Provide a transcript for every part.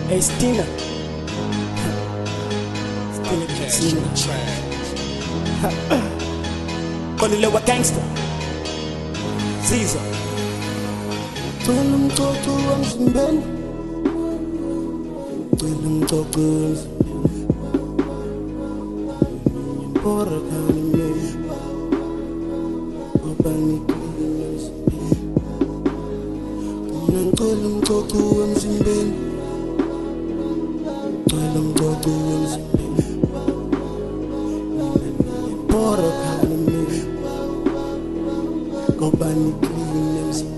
Hey Stina, Stina, Kolilewa gangster, Ziza. Cela mtoto wa mzimbeni, cela mtoto wa mzimbeni, bora kanime, wabanikile mzimbeni. Cela mtoto wa mzimbeni, cela mtoto wa mzimbeni, bora kanime, wabanikile mzimbeni.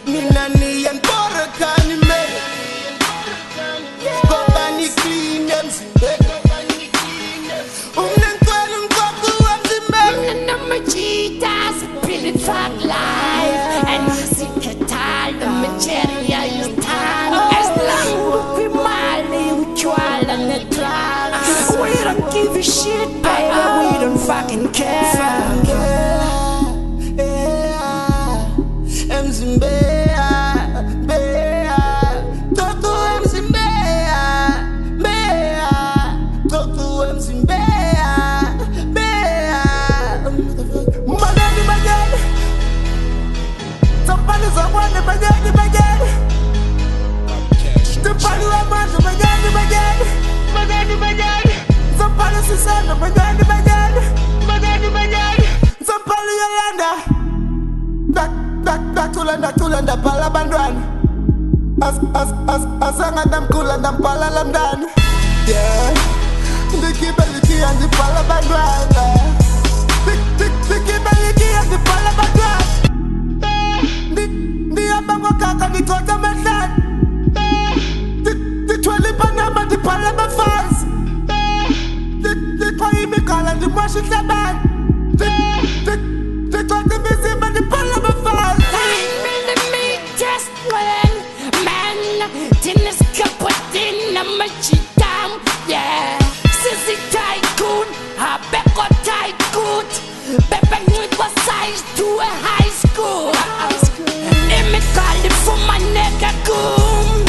Minani and Borakani me Gobani clean them zimbe Umnankwelum koku amzimbe Number cheetahs, pretty fuck life and music atal, the material is time. As long as we mali, we try and the drug. We don't give a shit, baby, we don't fucking care. Tulanda pala bandwan asanga namkula nampala lamdani yeah ndikibeliki andi pala bandwan ndikibeliki andi pala bandwan ndiyabangwa kaka nditota mahlani ndithwele ipanama ndiphala abafazi ndixhoya imigala ndimosha ihlabani ndicotha imizimba ndiphala abafazi. Yeah, Sissy Tycoon, a Beko Tycoon, Pepe was size to a high school. Let me call it for my nigga goon.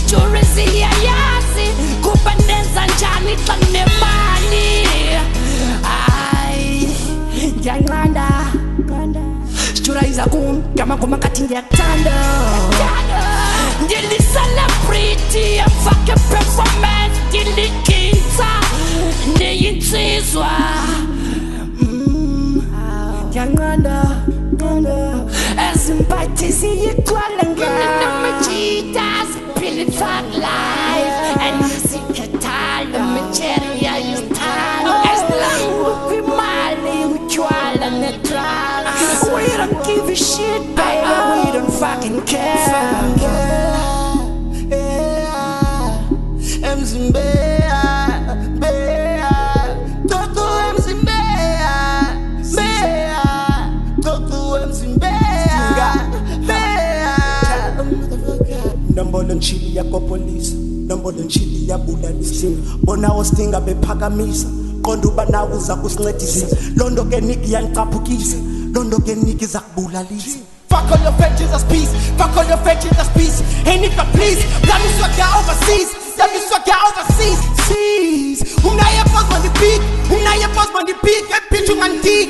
Churizilia Yasi, Kupanens and Johnny Tanemani. Ay, Yangranda, Chura is a goon, Kamakoma cutting their thunder. Dilly celebrity, a fucking performance, Dilly Kinsa, Neyinzizwa. Yanganda, as in Batisi, Kualanga. Number cheetahs, pretty fuck life, and music atal, the material is time. As long as we mali, we try and the drug. We don't give a shit, baby, we don't fucking care. Nombolo nchili ya kopolisa, nombolo nchili ya bulalisa. Bona ostinga bephakamisa, qonda uba nawe uza kusincedisa. Londo ke niki yangicaphukisa, londo ke niki zakubulalisa. Fuck all your friends, Jesus peace. Fuck all your friends, Jesus peace. Hey nigga please, let me swagger overseas. Let me swagger overseas. Seas. Unaya boss on the beat, unaya boss on the beat. Get bitch on my dick.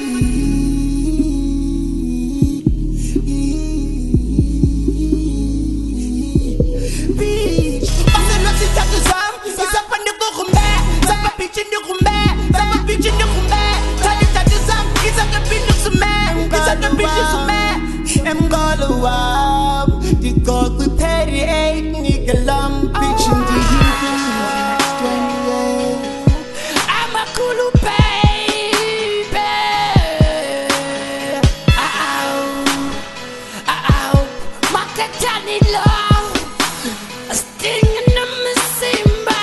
Bitch, passe le petit à deux hommes. Ils s'appellent de Gourmet. Ça va bitch in the Gourmet. Ça va bitch in the Gourmet. T'as des tas de hommes. Ils ont de bitch de semaine. Ils ont de bitch de semaine. I'm gonna walk. The God with 38 nigga lump bitch in the heat. I'm a cool baby. Makatani love. A sting in the Simba.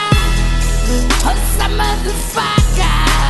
What's a motherfucker?